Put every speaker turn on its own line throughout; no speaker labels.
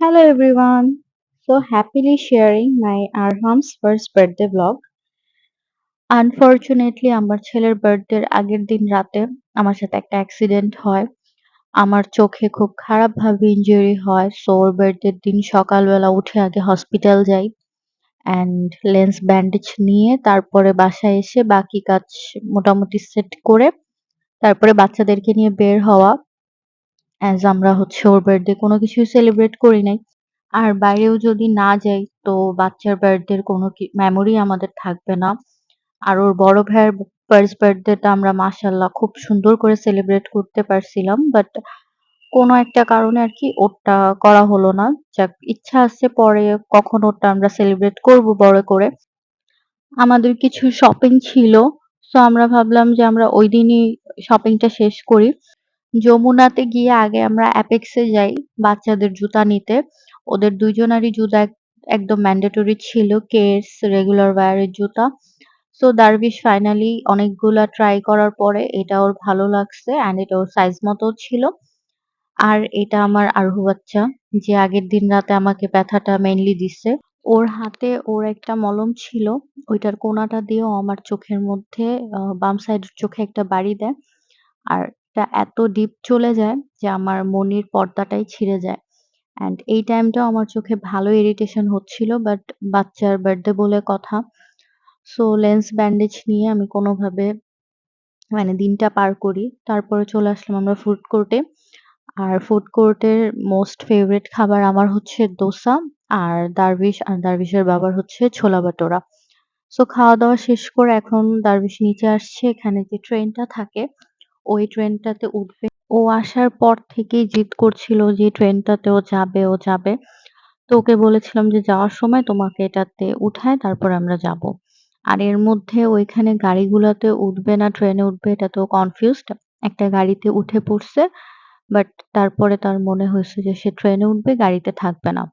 Hello everyone. So happily sharing my Arham's first birthday vlog. Unfortunately আমার ছেলের বার্থডের আগের দিন রাতে আমার সাথে একটা অ্যাক্সিডেন্ট হয়। আমার চোখে খুব খারাপভাবে ইনজুরি হয়। সো ওর বার্থডের দিন সকালবেলা উঠে আগে হসপিটাল যাই অ্যান্ড লেন্স ব্যান্ডেজ নিয়ে তারপরে বাসায় এসে বাকি কাজ মোটামুটি সেট করে তারপরে বাচ্চাদেরকে নিয়ে বের হওয়া। অ্যাজ আমরা হচ্ছে ওর বার্থডে কোনো কিছুই সেলিব্রেট করি নাই। আর বাইরেও যদি না যাই তো বাচ্চার বার্থডের কোনো মেমোরি আমাদের থাকবে না। আর ওর বড় ভাইয়ের ফার্স্ট বার্থডেটা আমরা মাশাআল্লাহ খুব সুন্দর করে সেলিব্রেট করতে পারছিলাম। বাট কোনো একটা কারণে আরকি ওরটা করা হলো না। যাক ইচ্ছা আছে পরে কখনো ওরটা আমরা সেলিব্রেট করব বড় করে। আমাদের কিছু শপিং ছিল। সো আমরা ভাবলাম যে আমরা ঐদিনই শপিংটা শেষ করি। যমুনাতে গিয়ে আগে আমরা অ্যাপেক্সে যাই বাচ্চাদের জুতা নিতে। ওদের ২ জনারই জুতা একদম ম্যান্ডেটরি ছিল। কেডস, রেগুলার ওয়্যার এর জুতা। সো দারভিশ ফাইনালি অনেকগুলা ট্রাই করার পরে এটা ওর ভালো লাগছে অ্যান্ড এটা ওর সাইজ মতও ছিল। আর এটা আমার আরহু বাচ্চা যে আগের দিন রাতে আমাকে ব্যথাটা মেইনলি দিছে। ওর হাতে ওর একটা মলম ছিল। ওইটার কোনাটা দিয়েও আমার চোখের মধ্যে বাম সাইডের চোখে একটা বাড়ি দেয়। আর এটা এত ডিপ চলে যায় যে আমার মনির পর্দাটাই ছিঁড়ে যায়। অ্যান্ড এই টাইমটাও আমার চোখে ভালো ইরিটেশন হচ্ছিল। বাট বাচ্চার বার্থডে বলে কথা। সো লেন্স ব্যান্ডেজ নিয়ে আমি কোনোভাবে মানে দিনটা পার করি। তারপরে চলে আসলাম আমরা ফুড কোর্টে। আর ফুড কোর্টের মোস্ট ফেভারিট খাবার আমার হচ্ছে দোসা আর দারভিশের বাবার হচ্ছে ছোলা ভাটোরা। সো খাওয়া-দাওয়া শেষ করে এখন দারভিশ নিচে আসছে। এখানে যে ট্রেনটা থাকে, ওই ট্রেনটাতে উঠবে। ও আসার পর থেকেই জিদ করছিল যে ট্রেনটাতে ও যাবে, ও যাবে। তো ওকে বলেছিলাম যে, "যাওয়ার সময় তোমাকে এটাতে উঠায় তারপরে আমরা যাবো।" আর এর মধ্যে ওইখানে গাড়িগুলাতে উঠবে না ট্রেনে উঠবে এটাতেও কনফিউজড। একটা গাড়িতে উঠে পড়ছে। বাট তারপরে তার মনে হয়েছে যে সে ট্রেনে উঠবে, গাড়িতে থাকবে না।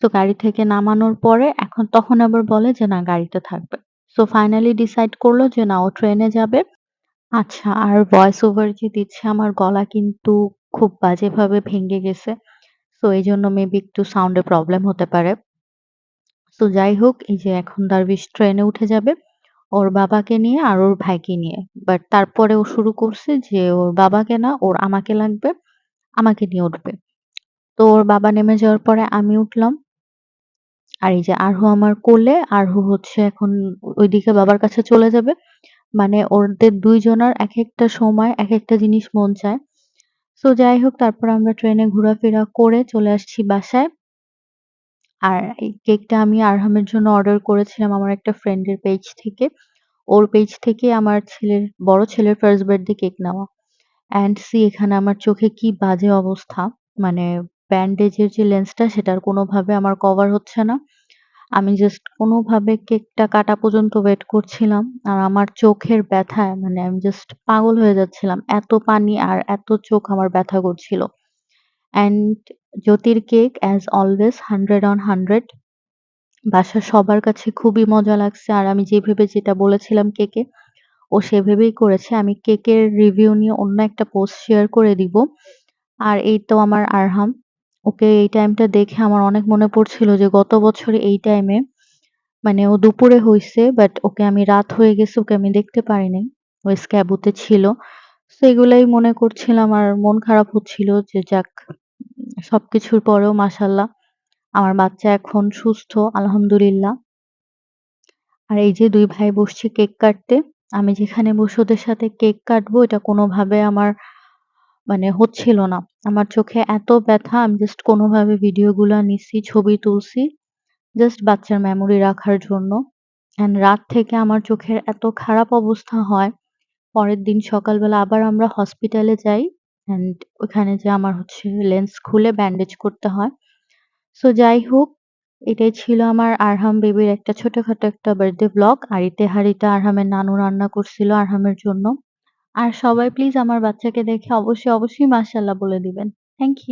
তো গাড়ি থেকে নামানোর পরে তখন আবার বলে যে, "না গাড়িতে থাকবে।" সো ফাইনালি ডিসাইড করল যে না ও ট্রেনে যাবে। আচ্ছা আর ভয়েস ওভার যে দিচ্ছে আমার গলা কিন্তু খুব বাজেভাবে ভেঙে গেছে। সো এজন্য মেবি একটু সাউন্ড এর প্রবলেম হতে পারে। সো যাই হোক এই যে এখন দারভিশ ট্রেনে উঠে যাবে। ওর বাবাকে নিয়ে আর ওর ভাইকে নিয়ে। বাট তারপরে ও শুরু করছে যে ওর বাবাকে না ওর আমাকে লাগবে, আমাকে নিয়ে উঠবে। তো ওর বাবা নেমে যাওয়ার পরে আমি উঠলাম। আর এই যে আরহু আমার কোলে, আরহু হচ্ছে এখন ওইদিকে বাবার কাছে চলে যাবে। মানে ওদের ২ জনার একেকটা সময় একেকটা জিনিস মন চায়। সো যাই হোক তারপর আমরা ট্রেনে ঘোরাফেরা করে চলে আসছি বাসায়। আর এই কেকটা আমি আরহামের জন্য অর্ডার করেছিলাম আমার একটা ফ্রেন্ডের পেজ থেকে। ওর পেজ থেকে আমার বড় ছেলের ফার্স্ট বার্থডে কেক নেওয়া। অ্যান্ড সি এখানে আমার চোখে কি বাজে অবস্থা। মানে ব্যান্ডেজের যে লেন্সটা সেটার কোনোভাবে আমার কভার হচ্ছে না। আমি জাস্ট কোনোভাবে কেকটা কাটা পর্যন্ত ওয়েট করছিলাম। আর আমার চোখের ব্যথায় মানে আমি জাস্ট পাগল হয়ে যাচ্ছিলাম। এত পানি আর এত চোখ আমার ব্যথা করছিল। অ্যান্ড জ্যোতির কেক অ্যাজ অলওয়েজ 100 on 100 বাসার সবার কাছে খুবই মজা লাগছে। আর আমি যেভাবে যেটা বলেছিলাম কেকে, ও সেভাবেই করেছে। আমি কেকের রিভিউ নিয়ে অন্য একটা পোস্ট শেয়ার করে দিব। আর এই তো আমার আরহাম। ওকে এই টাইমটা দেখে আমার অনেক মনে পড়ছিল যে গত বছর এই টাইমে মানে ও দুপুরে হইছে বাট ওকে আমি রাত হয়ে গেছে ওকে আমি দেখতে পারি নাই। ও স্ক্যাবুতে ছিল। সো এগুলাই মনে করছিলাম আর মন খারাপ হচ্ছিল যে যাক সবকিছুর পরেও মাশাআল্লাহ আমার বাচ্চা এখন সুস্থ আলহামদুলিল্লাহ। আর এই যে ২ ভাই বসছে কেক কাটতে। আমি যেখানে বসে ওদের সাথে কেক কাটবো এটা কোনোভাবে আমার মানে হচ্ছিল না। আমার চোখে এত ব্যথা আমি জাস্ট কোনোভাবে ভিডিওগুলা নিছি, ছবি তুলছি। জাস্ট বাচ্চার মেমোরি রাখার জন্য। অ্যান্ড রাত থেকে আমার চোখের এত খারাপ অবস্থা হয়, পরের দিন সকালবেলা আবার আমরা হসপিটালে যাই। অ্যান্ড ওখানে যেয়ে আমার হচ্ছে লেন্স খুলে ব্যান্ডেজ করতে হয়। সো যাই হোক, এটাই ছিল আমার আরহাম বেবির একটা ছোটখাটো একটা বার্থডে ভ্লগ। আর ইতেহারিটা আরহামের নানু রান্না করছিল আরহামের জন্য। আর সবাই প্লিজ আমার বাচ্চাকে দেখে অবশ্যই মাশাআল্লাহ বলে দিবেন। Thank you.